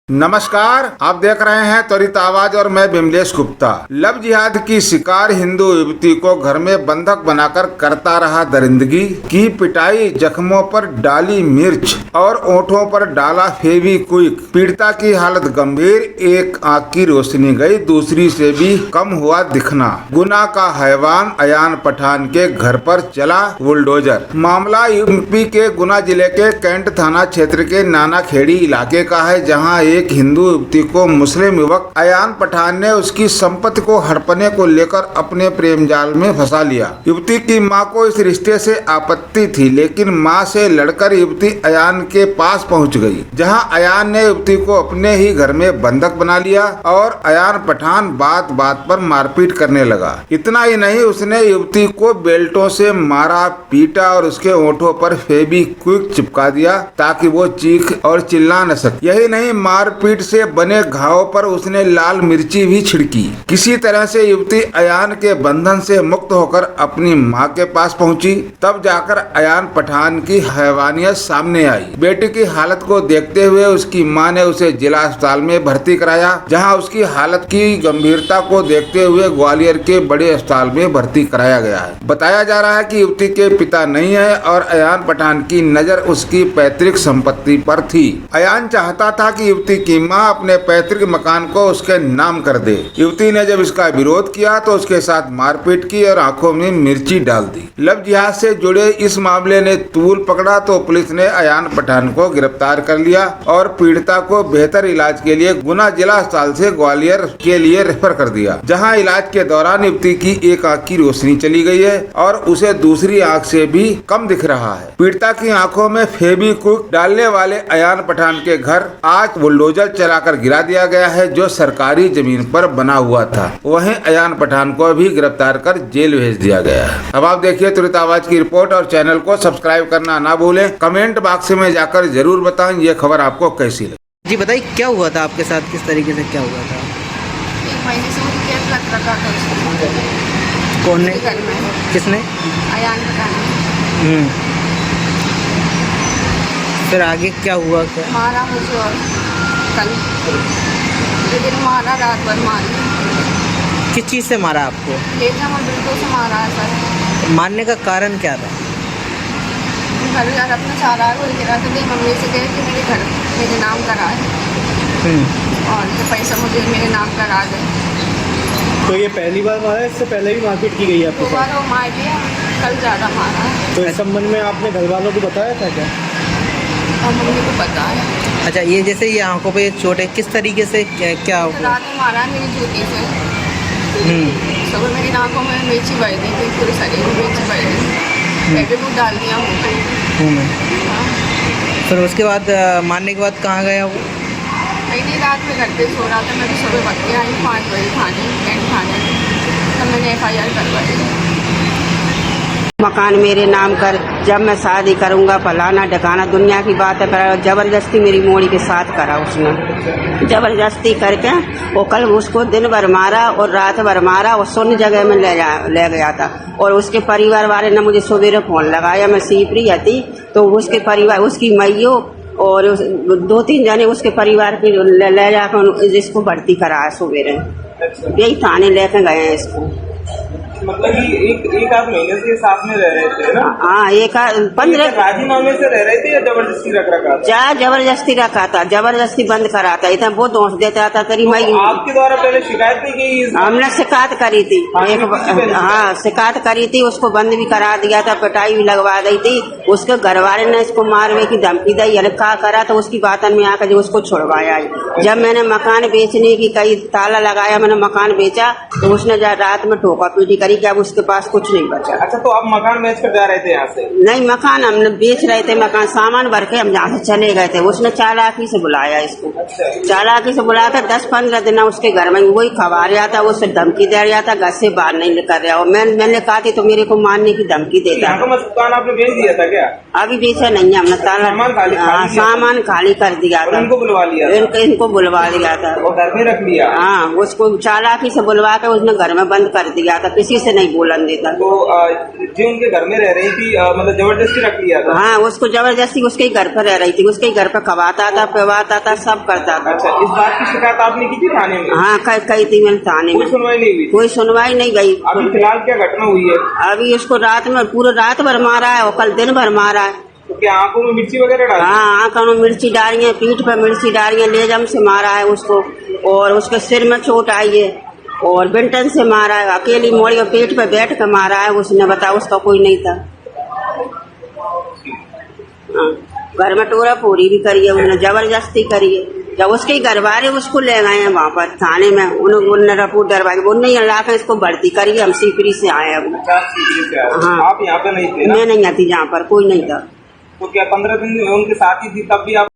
नमस्कार, आप देख रहे हैं त्वरित आवाज और मैं बिमलेश गुप्ता। लव जिहाद की शिकार हिंदू युवती को घर में बंधक बनाकर करता रहा दरिंदगी की पिटाई, जख्मों पर डाली मिर्च और ओंठों पर डाला फेविक्विक। पीड़िता की हालत गंभीर, एक आंख की रोशनी गई, दूसरी से भी कम हुआ दिखना। गुना का हैवान अयान पठान के घर पर चला बुलडोजर। मामला यूपी के गुना जिले के कैंट थाना क्षेत्र के नाना खेड़ी इलाके का है, जहां एक हिंदू युवती को मुस्लिम युवक अयान पठान ने उसकी संपत्ति को हड़पने को लेकर अपने प्रेम जाल में फंसा लिया। युवती की मां को इस रिश्ते से आपत्ति थी, लेकिन मां से लड़कर युवती अयान के पास पहुंच गई, जहां अयान ने युवती को अपने ही घर में बंधक बना लिया और अयान पठान बात बात पर मारपीट करने लगा। इतना ही नहीं, उसने युवती को बेल्टों से मारा, पीटा और उसके ओंठों पर फेविक्विक चिपका दिया ताकि वो चीख और चिल्ला न सके। यही नहीं, मारपीट से बने घावों पर उसने लाल मिर्ची भी छिड़की। किसी तरह से युवती अयान के बंधन से मुक्त होकर अपनी मां के पास पहुंची, तब जाकर अयान पठान की हैवानियत सामने आई। बेटी की हालत को देखते हुए उसकी मां ने उसे जिला अस्पताल में भर्ती कराया, जहां उसकी हालत की गंभीरता को देखते हुए ग्वालियर के बड़े अस्पताल में भर्ती कराया गया है। बताया जा रहा है कि युवती के पिता नहीं है और अयान पठान की नजर उसकी पैतृक संपत्ति पर थी। अयान चाहता था कि युवती की मां अपने पैतृक मकान को उसके नाम कर दे। युवती ने जब इसका विरोध किया तो उसके साथ मारपीट की और आंखों में मिर्ची डाल दी। लव जिहाद से जुड़े इस मामले ने तूल पकड़ा तो पुलिस ने अयान पठान को गिरफ्तार कर लिया और पीड़िता को बेहतर इलाज के लिए गुना जिला अस्पताल से ग्वालियर के लिए रेफर कर दिया, जहां इलाज के दौरान युवती की एक आंख की रोशनी चली गई है और उसे दूसरी आंख से भी कम दिख रहा है। पीड़िता की आंखों में फेविक्विक डालने वाले अयान पठान के घर आज बुलडोजर चलाकर गिरा दिया गया है, जो सरकारी जमीन पर बना हुआ था। वहीं अयान पठान को भी गिरफ्तार कर जेल भेज दिया गया है। अब आप देखिए त्वरित आवाज की रिपोर्ट और चैनल को सब्सक्राइब करना ना भूलें। कमेंट बॉक्स में जाकर जरूर बताएं ये खबर आपको कैसी लगी। जी बताइए, क्या हुआ था आपके साथ, किस तरीके से क्या हुआ था? एक महीने से मुझे कैद लग रखा था उसको। कौन ने? घर में। किसने? अयान पठान। फिर आगे क्या हुआ? क्या मारा मुझे और कल लेकिन मारा, रात भर मारा। किस चीज़ से मारा आपको? लेकर मैं बिल्कुल से मारा है सर। मारने का कारण क्या था? घर यार अपना चाह रहा है, वही कह रहा था। मम्मी से कहे कि मेरे नाम करा है और ये पैसा मुझे मेरे नाम करा दे। तो ये पहली बार मारा है? इससे पहले भी मारपीट की गई है आपके दो बार वो मार दिया, कल ज़्यादा मारा है। तो इस संबंध में आपने घर वालों को बताया था क्या? और मम्मी को पता है। अच्छा, ये जैसे ये आंखों पे चोट है, किस तरीके से क्या हुआ? रात में मारा है मेरी जूती से। सुबह मेरी आंखों में मिर्ची बह दी थी, पूरे शरीर में मिर्ची बह दी, फेविक्विक डाल दिया मुँह में। फिर उसके बाद मारने के बाद कहाँ गया वो? नहीं, रात में घर पे सो रहा था। मैं भी सुबह वक्त आई 5 बजे थाने, कैंट थाने, तब मैंने FIR करवाई। मकान मेरे नाम कर, जब मैं शादी करूंगा फलाना ढकाना, दुनिया की बात है। पर जबरदस्ती मेरी मोड़ी के साथ करा उसने, जबरदस्ती करके। वो कल उसको दिन भर मारा और रात भर मारा और सुन्न जगह में ले गया था। और उसके परिवार वाले ने मुझे सवेरे फोन लगाया, मैं सीपरी थी, तो उसके परिवार, उसकी मैयो और 2-3 जने उसके परिवार की ले जाकर इसको भर्ती कराया सवेरे। यही थाने लेके गए हैं इसको। मतलब कि एक आध महीने से साथ में रह रहे थे ना? हाँ, 15 राजीनामे से रह रहे थे या जबरदस्ती रखा था? क्या जबरदस्ती रखा था, जबरदस्ती बंद करा था। इतना वो दोष देता था तेरी मैं। आपके द्वारा पहले शिकायत नहीं की? हमने शिकायत करी थी हाँ, शिकायत करी थी, उसको बंद भी करा दिया था, पिटाई भी लगवा दी थी। उसके घर वाले ने इसको मारने की धमकी दी, क्या करा तो उसकी बातन में आकर जो उसको छुड़वाया। जब मैंने मकान बेचने की कई ताला लगाया, मैंने मकान बेचा तो उसने रात में ठोका पीटी करी कि अब उसके पास कुछ नहीं बचा। अच्छा, तो आप मकान बेच कर जा रहे थे यहाँ से? नहीं, मकान हम बेच रहे थे, मकान सामान भर के हम यहाँ से चले गए थे। उसने चालाकी से बुलाया इसको। अच्छा। चालाकी से बुलाकर 10-15 दिन उसके घर में वही खवा रहा था, उससे धमकी दे रहा था, घर से बाहर नहीं कर रहा। और मैंने कहा थी तो मेरे को मारने की धमकी देता। मकान आपने बेच दिया था क्या? अभी बेचा नहीं है हमने, ताला सामान खाली कर दिया था। इनको बुलवा लिया? इनको बुलवा दिया था, घर में रख लिया? हाँ, उसको चालाकी से बुलवा कर उसने घर में बंद कर दिया था। किसी से नहीं बोलन देता। तो जो उनके घर में रह रही थी मतलब जबरदस्ती रख लिया था? हाँ, उसको जबरदस्ती उसके ही घर पर रह रही थी, उसके ही घर पर खवाता था, पिवाता था, सब करता था। अच्छा, इस बात की शिकायत आपने की थी थाने में? हाँ, कही थी मैंने थाने कोई में, सुनवाई नहीं हुई? कोई सुनवाई नहीं गई। अभी फिलहाल क्या घटना हुई है? अभी उसको रात में पूरा रात भर मारा है और कल दिन भर मारा है। तो क्या आंखों में मिर्ची वगैरह डाली? हाँ, आंखों में मिर्ची डाली है, पीठ पर मिर्ची डाली है, लेजम से मारा है उसको, और उसके सिर में चोट आई है, और बिंटन से मारा है, अकेली मोड़ी और पेट पे बैठ कर मारा है उसने। बता, उसका कोई नहीं था। हाँ, घर में टोरा फोरी भी करी है उसने, जबरदस्ती करी है। जब उसके घर वाले उसको ले गए हैं वहाँ पर थाने में, उन्होंने रिपोर्ट डरवाई, उन्होंने ला कर इसको भर्ती करी है। हम सीकरी से आए अब। हाँ, आप यहाँ पे नहीं थे ना? मैं नहीं आती, जहाँ पर कोई नहीं था। तो क्या 15 दिन उनके साथ ही थी तब भी आप